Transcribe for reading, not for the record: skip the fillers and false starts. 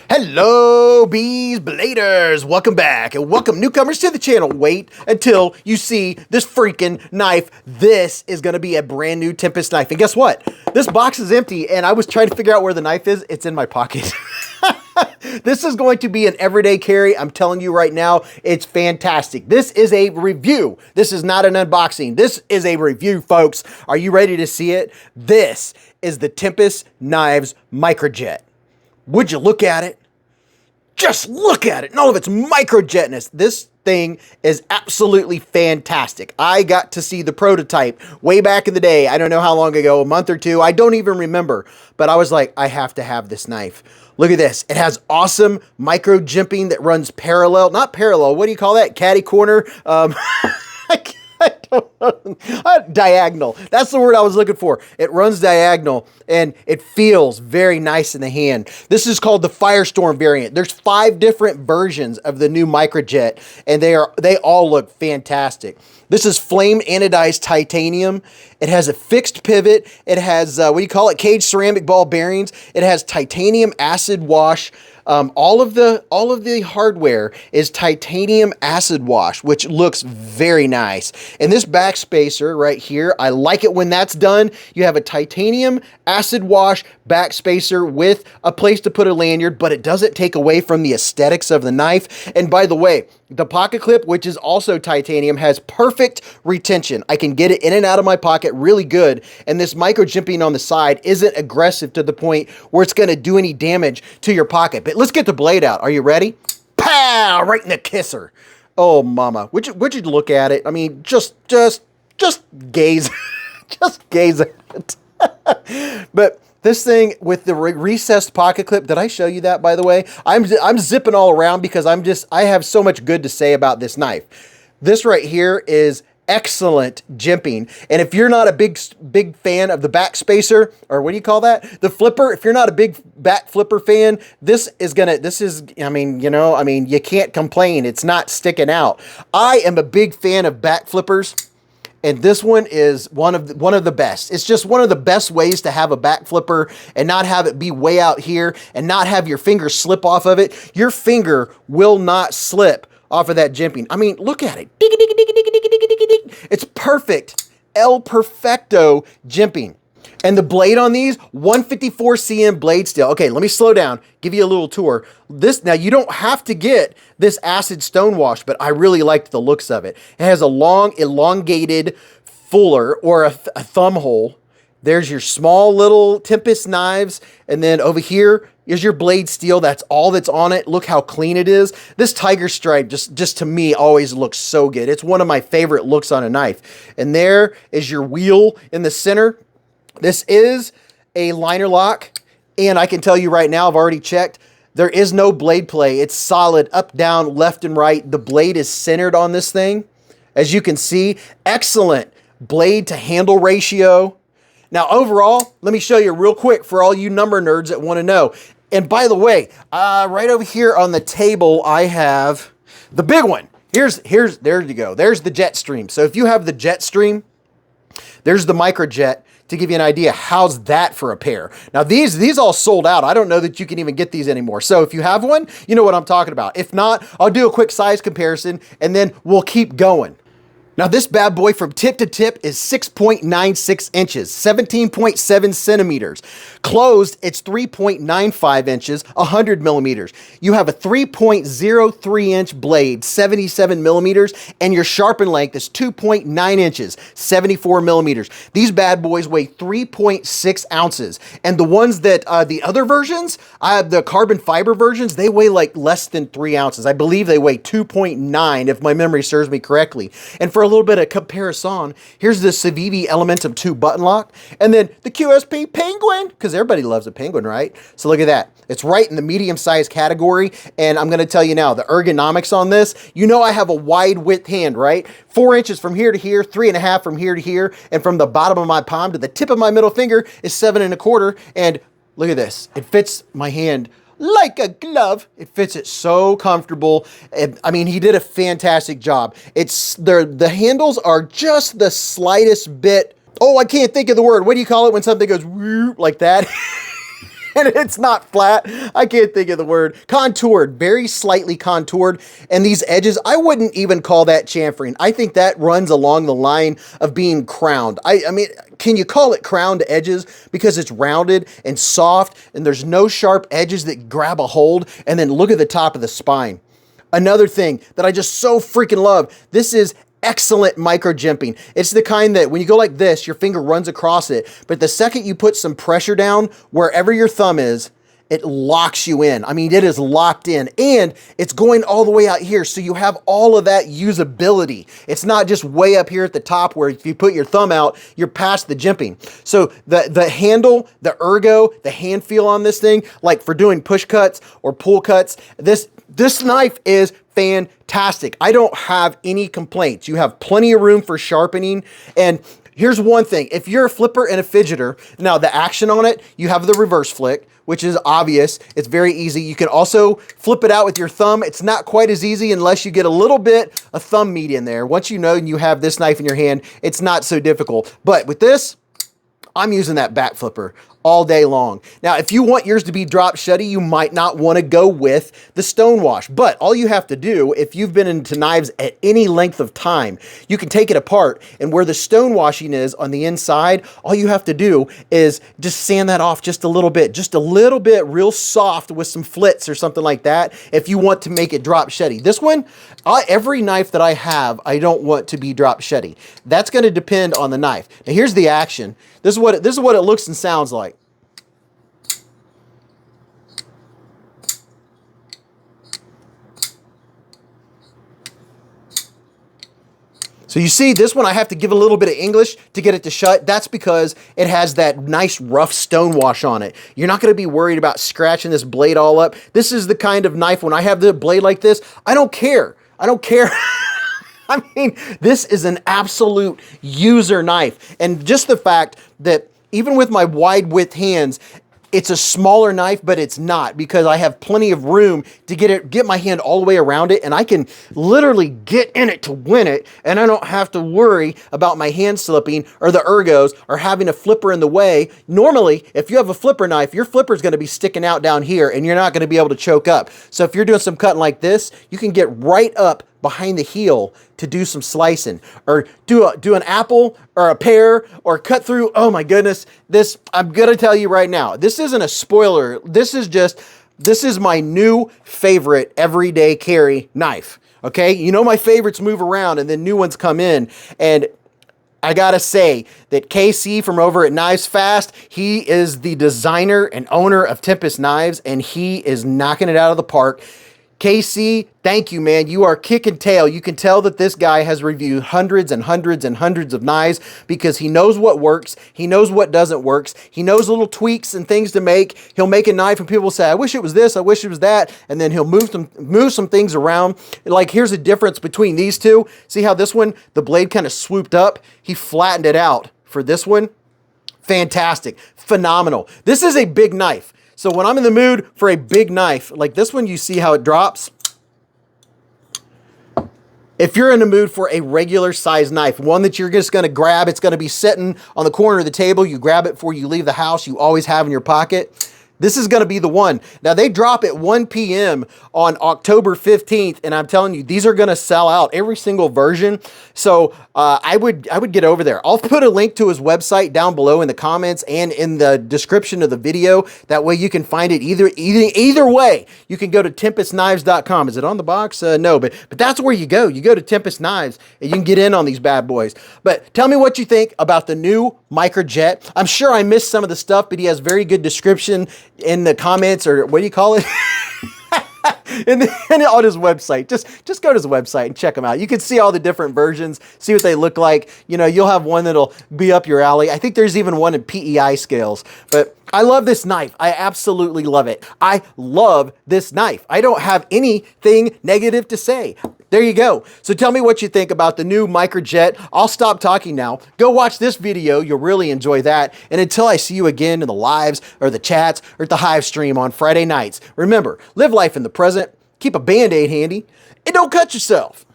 Hello, Beez Bladers! Welcome back, and welcome newcomers to the channel. Wait until you see this freaking knife. This is going to be a brand new Tempest knife. And guess what? This box is empty, and I was trying to figure out where the knife is. It's in my pocket. This is going to be an everyday carry. I'm telling you right now, it's fantastic. This is a review. This is not an unboxing. This is a review, folks. Are you ready to see it? This is the Tempest Knives Microjet. Would you look at it? Just look at it. All of its microjetness. This thing is absolutely fantastic. I got to see the prototype way back in the day. I don't know how long ago, a month or two. I don't even remember. But I was like, I have to have this knife. Look at this. It has awesome micro jimping that runs parallel. Not parallel. What do you call that? Caddy corner. I don't know. Diagonal. That's the word I was looking for. It runs diagonal and it feels very nice in the hand. This is called the Firestorm variant. There's 5 different versions of the new Microjet, and they all look fantastic. This is flame anodized titanium. It has a fixed pivot. It has cage ceramic ball bearings. It has titanium acid wash. All of the hardware is titanium acid wash, which looks very nice. And this back spacer right here, I like it when that's done. You have a titanium acid wash back spacer with a place to put a lanyard, but it doesn't take away from the aesthetics of the knife. And by the way, the pocket clip, which is also titanium, has perfect retention. I can get it in and out of my pocket really good. And this micro jimping on the side isn't aggressive to the point where it's going to do any damage to your pocket. But let's get the blade out. Are you ready? Pow! Right in the kisser. Oh, mama. Would you look at it? I mean, just gaze. Just gaze at it. But this thing with the recessed pocket clip, did I show you that, by the way? I'm zipping all around because I have so much good to say about this knife. This right here is excellent jimping. And if you're not a big fan of the back spacer, or what do you call that? The flipper, if you're not a big back flipper fan, you can't complain. It's not sticking out. I am a big fan of back flippers. And this one is one of the best. It's just one of the best ways to have a back flipper and not have it be way out here and not have your finger slip off of it. Your finger will not slip off of that jimping. I mean, look at it. It's perfect. El Perfecto jimping. And the blade on these, 154 cm blade steel. Okay, let me slow down, give you a little tour. Now you don't have to get this acid stone wash, but I really liked the looks of it. It has a long, elongated fuller or a thumb hole. There's your small little Tempest knives. And then over here is your blade steel. That's all that's on it. Look how clean it is. This tiger stripe just to me always looks so good. It's one of my favorite looks on a knife. And there is your wheel in the center. This is a liner lock, and I can tell you right now, I've already checked, there is no blade play. It's solid up, down, left, and right. The blade is centered on this thing. As you can see, excellent blade to handle ratio. Now, overall, let me show you real quick for all you number nerds that want to know. And by the way, right over here on the table, I have the big one. There you go. There's the Jetstream. So if you have the Jetstream, there's the Microjet. To give you an idea, how's that for a pair? Now, these all sold out. I don't know that you can even get these anymore. So if you have one, you know what I'm talking about. If not, I'll do a quick size comparison, and then we'll keep going. Now, this bad boy from tip to tip is 6.96 inches, 17.7 centimeters. Closed, it's 3.95 inches, 100 millimeters. You have a 3.03 inch blade, 77 millimeters, and your sharpen length is 2.9 inches, 74 millimeters. These bad boys weigh 3.6 ounces. And the ones that, the other versions, the carbon fiber versions, they weigh like less than 3 ounces. I believe they weigh 2.9 if my memory serves me correctly. And for a little bit of comparison, here's the Civivi Elementum 2 button lock, and then the QSP Penguin, because everybody loves a penguin, right? So look at that. It's right in the medium-sized category, and I'm going to tell you now, the ergonomics on this, you know I have a wide width hand, right? 4 inches from here to here, 3.5 from here to here, and from the bottom of my palm to the tip of my middle finger is 7.25, and look at this. It fits my hand like a glove. It fits it so comfortable. I mean, he did a fantastic job. The handles are just the slightest bit. Oh, I can't think of the word. What do you call it when something goes like that? and it's not flat. I can't think of the word. Contoured, very slightly contoured. And these edges, I wouldn't even call that chamfering. I think that runs along the line of being crowned. I mean, can you call it crowned edges? Because it's rounded and soft and there's no sharp edges that grab a hold. And then look at the top of the spine. Another thing that I just so freaking love, this is excellent micro jimping. It's the kind that when you go like this, your finger runs across it, but the second you put some pressure down wherever your thumb is, it locks you in. I mean, it is locked in and it's going all the way out here. So you have all of that usability. It's not just way up here at the top where if you put your thumb out, you're past the jimping. So the handle, the ergo, the hand feel on this thing, like for doing push cuts or pull cuts, this knife is fantastic. I don't have any complaints. You have plenty of room for sharpening. And here's one thing. If you're a flipper and a fidgeter, now the action on it, you have the reverse flick, which is obvious. It's very easy. You can also flip it out with your thumb. It's not quite as easy unless you get a little bit of thumb meat in there. Once you know and you have this knife in your hand, it's not so difficult. But with this, I'm using that back flipper all day long. Now, if you want yours to be drop shutty, you might not want to go with the stonewash, but all you have to do, if you've been into knives at any length of time, you can take it apart and where the stonewashing is on the inside, all you have to do is just sand that off just a little bit real soft with some flits or something like that if you want to make it drop shutty. This one, every knife that I have, I don't want to be drop shutty. That's going to depend on the knife. Now here's the action. This is what it looks and sounds like. So you see this one, I have to give a little bit of English to get it to shut. That's because it has that nice rough stonewash on it. You're not going to be worried about scratching this blade all up. This is the kind of knife, when I have the blade like this, I don't care. I don't care. I mean, this is an absolute user knife. And just the fact that even with my wide width hands, it's a smaller knife, but it's not, because I have plenty of room to get my hand all the way around it, and I can literally get in it to win it, and I don't have to worry about my hand slipping or the ergos or having a flipper in the way. Normally, if you have a flipper knife, your flipper is going to be sticking out down here, and you're not going to be able to choke up. So if you're doing some cutting like this, you can get right up behind the heel to do some slicing, or do an apple or a pear, or cut through. Oh my goodness, this, I'm gonna tell you right now, this isn't a spoiler. This is my new favorite everyday carry knife. Okay, you know my favorites move around and then new ones come in, and I gotta say that KC from over at Knives Fast, he is the designer and owner of Tempest Knives, and he is knocking it out of the park. KC, thank you, man. You are kicking tail. You can tell that this guy has reviewed hundreds and hundreds and hundreds of knives because he knows what works. He knows what doesn't work. He knows little tweaks and things to make. He'll make a knife and people will say, I wish it was this, I wish it was that. And then he'll move some things around. Like, here's a difference between these two. See how this one, the blade kind of swooped up? He flattened it out. For this one, fantastic, phenomenal. This is a big knife. So when I'm in the mood for a big knife, like this one, you see how it drops? If you're in the mood for a regular size knife, one that you're just gonna grab, it's gonna be sitting on the corner of the table, you grab it before you leave the house, you always have in your pocket, this is gonna be the one. Now they drop at 1 p.m. on October 15th, and I'm telling you, these are gonna sell out, every single version. So I would get over there. I'll put a link to his website down below in the comments and in the description of the video. That way you can find it either way. You can go to tempestknives.com. Is it on the box? No, but that's where you go. You go to Tempest Knives and you can get in on these bad boys. But tell me what you think about the new Microjet. I'm sure I missed some of the stuff, but he has very good description in the comments, or what do you call it? and on his website. Just go to his website and check them out. You can see all the different versions, see what they look like. You know, you'll have one that'll be up your alley. I think there's even one in PEI scales. But I love this knife. I absolutely love it. I love this knife. I don't have anything negative to say. There you go. So tell me what you think about the new Microjet. I'll stop talking now. Go watch this video. You'll really enjoy that. And until I see you again in the lives or the chats or at the Hive stream on Friday nights, remember, live life in the present, keep a Band-Aid handy, and don't cut yourself.